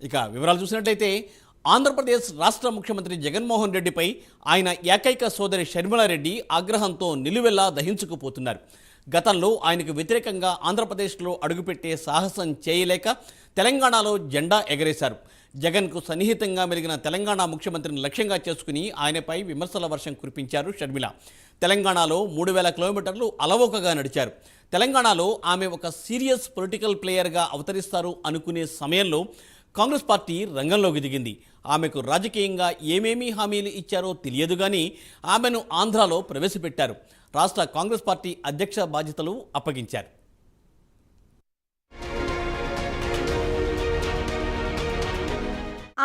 ఇక వివరాలు చూసినట్లయితే ఆంధ్రప్రదేశ్ రాష్ట్ర ముఖ్యమంత్రి జగన్మోహన్ రెడ్డిపై ఆయన ఏకైక సోదరి షర్మిలారెడ్డి ఆగ్రహంతో నిలువెల్లా దహించుకుపోతున్నారు. గతంలో ఆయనకు వ్యతిరేకంగా ఆంధ్రప్రదేశ్లో అడుగుపెట్టే సాహసం చేయలేక తెలంగాణలో జెండా ఎగరేశారు. జగన్కు సన్నిహితంగా మెలిగిన తెలంగాణ ముఖ్యమంత్రిని లక్ష్యంగా చేసుకుని ఆయనపై విమర్శల వర్షం కురిపించారు షర్మిల. తెలంగాణలో 3000 కిలోమీటర్లు అలవోకగా నడిచారు. తెలంగాణలో ఆమె ఒక సీరియస్ పొలిటికల్ ప్లేయర్గా అవతరిస్తారు అనుకునే సమయంలో కాంగ్రెస్ పార్టీ రంగంలోకి దిగింది. ఆమెకు రాజకీయంగా ఏమేమీ హామీలు ఇచ్చారో తెలియదు కానీ ఆమెను ఆంధ్రాలో ప్రవేశపెట్టారు. రాష్ట్ర కాంగ్రెస్ పార్టీ అధ్యక్ష బాధ్యతలు అప్పగించారు.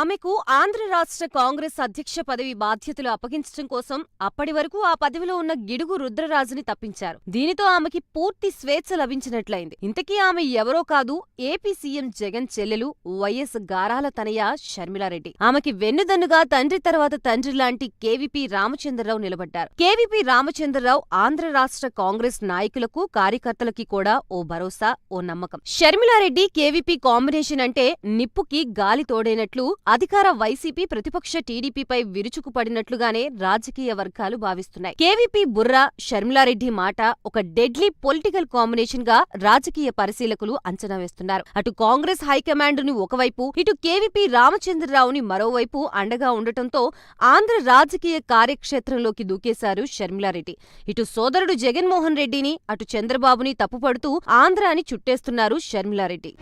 ఆమెకు ఆంధ్ర రాష్ట్ర కాంగ్రెస్ అధ్యక్ష పదవి బాధ్యతలు అప్పగించడం కోసం అప్పటి వరకు ఆ పదవిలో ఉన్న గిడుగు రుద్రరాజుని తప్పించారు. దీనితో ఆమెకి పూర్తి స్వేచ్ఛ లభించినట్లయింది. ఇంతకీ ఆమె ఎవరో కాదు, ఏపీ సీఎం జగన్ చెల్లెలు వైఎస్ గారాల తనయ షర్మిలారెడ్డి. ఆమెకి వెన్నుదన్నుగా తండ్రి తర్వాత తండ్రి లాంటి కేవీపీ రామచంద్రరావు నిలబడ్డారు. కేవీపీ రామచంద్రరావు ఆంధ్ర రాష్ట్ర కాంగ్రెస్ నాయకులకు కార్యకర్తలకి కూడా ఓ భరోసా, ఓ నమ్మకం. షర్మిలారెడ్డి కేవీపీ కాంబినేషన్ అంటే నిప్పుకి గాలి తోడైనట్లు అధికార వైసీపీ ప్రతిపక్ష టీడీపీపై విరుచుకుపడినట్లుగానే రాజకీయ వర్గాలు భావిస్తున్నాయి. కేవీపీ బుర్రా, షర్మిలారెడ్డి మాట ఒక డెడ్లీ పొలిటికల్ కాంబినేషన్ గా రాజకీయ పరిశీలకులు అంచనా వేస్తున్నారు. అటు కాంగ్రెస్ హైకమాండ్ ని ఒకవైపు, ఇటు కేవీపీ రామచంద్రరావుని మరోవైపు అండగా ఉండటంతో ఆంధ్ర రాజకీయ కార్యక్షేత్రంలోకి దూకేశారు షర్మిలారెడ్డి. ఇటు సోదరుడు జగన్మోహన్ రెడ్డిని, అటు చంద్రబాబుని తప్పుపడుతూ ఆంధ్రాని చుట్టేస్తున్నారు షర్మిలారెడ్డి.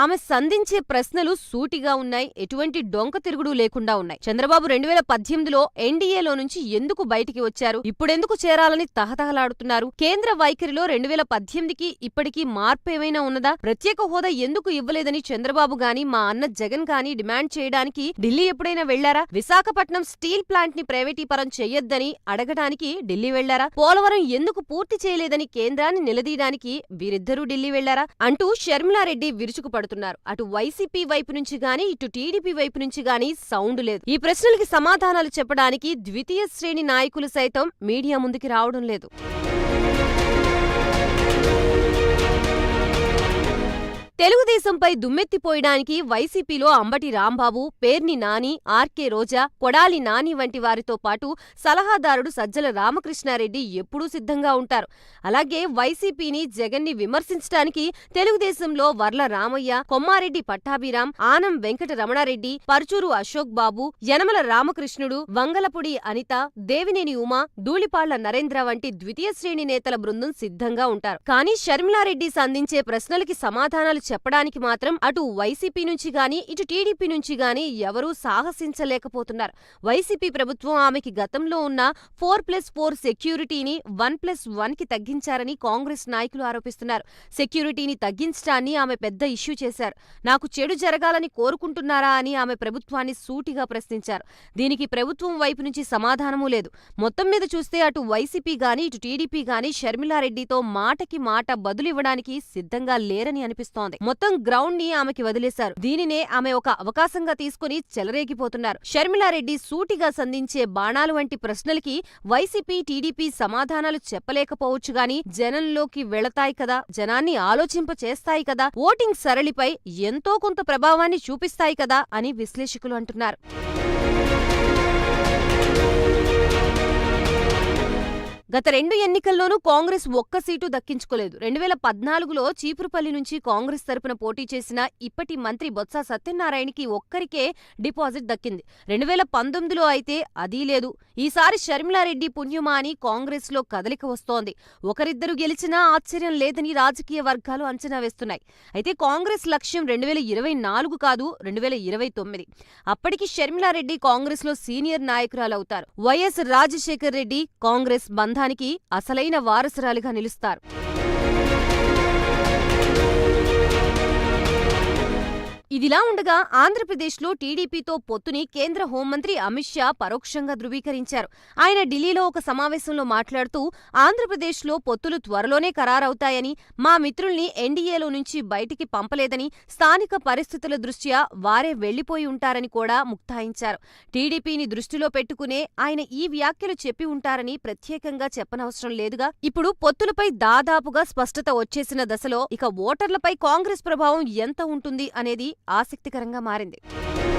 ఆమె సంధించే ప్రశ్నలు సూటిగా ఉన్నాయి, ఎటువంటి డొంక తిరుగుడు లేకుండా ఉన్నాయి. చంద్రబాబు 2018లో ఎన్డీఏలో నుంచి ఎందుకు బయటికి వచ్చారు, ఇప్పుడెందుకు చేరాలని తహతహలాడుతున్నారు, కేంద్ర వైఖరిలో 2018కి ఇప్పటికీ మార్పు ఏమైనా ఉన్నదా, ప్రత్యేక హోదా ఎందుకు ఇవ్వలేదని చంద్రబాబు గాని మా అన్న జగన్ గాని డిమాండ్ చేయడానికి ఢిల్లీ ఎప్పుడైనా వెళ్లారా, విశాఖపట్నం స్టీల్ ప్లాంట్ ని ప్రైవేటీకరణ చెయ్యొద్దని అడగడానికి ఢిల్లీ వెళ్లారా, పోలవరం ఎందుకు పూర్తి చేయలేదని కేంద్రాన్ని నిలదీయడానికి వీరిద్దరూ ఢిల్లీ వెళ్లారా అంటూ షర్మిలారెడ్డి విరుచుకుపడుతున్నారు. అటు వైసీపీ వైపు నుంచి గాని, ఇటు టీడీపీ వైపు నుంచి గాని సౌండ్ లేదు. ఈ ప్రశ్నలకి సమాధానాలు చెప్పడానికి ద్వితీయ శ్రేణి నాయకులు సైతం మీడియా ముందుకి రావడం లేదు. తెలుగుదేశంపై దుమ్మెత్తిపోయడానికి వైసీపీలో అంబటి రాంబాబు, పేర్ని నాని, ఆర్కే రోజా, కొడాలి నాని వంటి వారితో పాటు సలహాదారుడు సజ్జల రామకృష్ణారెడ్డి ఎప్పుడూ సిద్ధంగా ఉంటారు. అలాగే వైసీపీని, జగన్ని విమర్శించడానికి తెలుగుదేశంలో వర్ల రామయ్య, కొమ్మారెడ్డి పట్టాభిరాం, ఆనం వెంకట రమణారెడ్డి, పర్చూరు అశోక్ బాబు, యనమల రామకృష్ణుడు, వంగలపూడి అనిత, దేవినేని ఉమా, ధూళిపాళ్ల నరేంద్ర వంటి ద్వితీయ శ్రేణి నేతల బృందం సిద్ధంగా ఉంటారు. కానీ షర్మిలారెడ్డి సంధించే ప్రశ్నలకి సమాధానాలు చెప్పడానికి మాత్రం అటు వైసీపీ నుంచి గాని, ఇటు టీడీపీ నుంచి గాని ఎవరూ సాహసించలేకపోతున్నారు. వైసీపీ ప్రభుత్వం ఆమెకి గతంలో ఉన్న 4+4 సెక్యూరిటీని 1+1 కి తగ్గించారని కాంగ్రెస్ నాయకులు ఆరోపిస్తున్నారు. సెక్యూరిటీని తగ్గించడాన్ని ఆమె పెద్ద ఇష్యూ చేశారు. నాకు చెడు జరగాలని కోరుకుంటున్నారా అని ఆమె ప్రభుత్వాన్ని సూటిగా ప్రశ్నించారు. దీనికి ప్రభుత్వం వైపు నుంచి సమాధానమూ లేదు. మొత్తం మీద చూస్తే అటు వైసీపీ గాని, ఇటు టీడీపీ గాని షర్మిలారెడ్డితో మాటకి మాట బదులివ్వడానికి సిద్ధంగా లేరని అనిపిస్తోంది. మొత్తం గ్రౌండ్ ని ఆమెకి వదిలేశారు. దీనినే ఆమె ఒక అవకాశంగా తీసుకుని చెలరేగిపోతున్నారు. షర్మిలారెడ్డి సూటిగా సంధించే బాణాలు వంటి ప్రశ్నలకి వైసీపీ, టీడీపీ సమాధానాలు చెప్పలేకపోవచ్చు గాని జనంలోకి వెళతాయి కదా, జనాన్ని ఆలోచింప చేస్తాయి కదా, ఓటింగ్ సరళిపై ఎంతో కొంత ప్రభావాన్ని చూపిస్తాయి కదా అని విశ్లేషకులు అంటున్నారు. గత 2 ఎన్నికల్లోనూ కాంగ్రెస్ ఒక్క సీటు దక్కించుకోలేదు. 2014లో చీపురుపల్లి నుంచి కాంగ్రెస్ తరపున పోటీ చేసిన ఇప్పటి మంత్రి బొత్స సత్యనారాయణకి ఒక్కరికే డిపాజిట్ దక్కింది. 2019లో అయితే అదీ లేదు. ఈసారి షర్మిలారెడ్డి పుణ్యమా అని కాంగ్రెస్ లో కదలిక వస్తోంది. ఒకరిద్దరు గెలిచినా ఆశ్చర్యం లేదని రాజకీయ వర్గాలు అంచనా వేస్తున్నాయి. అయితే కాంగ్రెస్ లక్ష్యం 2024 కాదు, 2029. అప్పటికి షర్మిలారెడ్డి కాంగ్రెస్ లో సీనియర్ నాయకురాలవుతారు. వైఎస్ రాజశేఖర్ రెడ్డి కాంగ్రెస్ బంధానికి అసలైన వారసురాలిగా నిలుస్తారు. ఇదిలా ఉండగా ఆంధ్రప్రదేశ్లో టీడీపీతో పొత్తుని కేంద్ర హోంమంత్రి అమిత్ షా పరోక్షంగా ధృవీకరించారు. ఆయన ఢిల్లీలో ఒక సమావేశంలో మాట్లాడుతూ ఆంధ్రప్రదేశ్లో పొత్తులు త్వరలోనే ఖరారవుతాయని, మా మిత్రుల్ని ఎన్డీఏలో నుంచి బయటికి పంపలేదని, స్థానిక పరిస్థితుల దృష్ట్యా వారే వెళ్లిపోయి ఉంటారని కూడా ముక్తాయించారు. టీడీపీని దృష్టిలో పెట్టుకునే ఆయన ఈ వ్యాఖ్యలు చెప్పి ఉంటారని ప్రత్యేకంగా చెప్పనవసరం లేదుగా. ఇప్పుడు పొత్తులపై దాదాపుగా స్పష్టత వచ్చేసిన దశలో ఇక ఓటర్లపై కాంగ్రెస్ ప్రభావం ఎంత ఉంటుంది అనేది ఆసక్తికరంగా మారింది.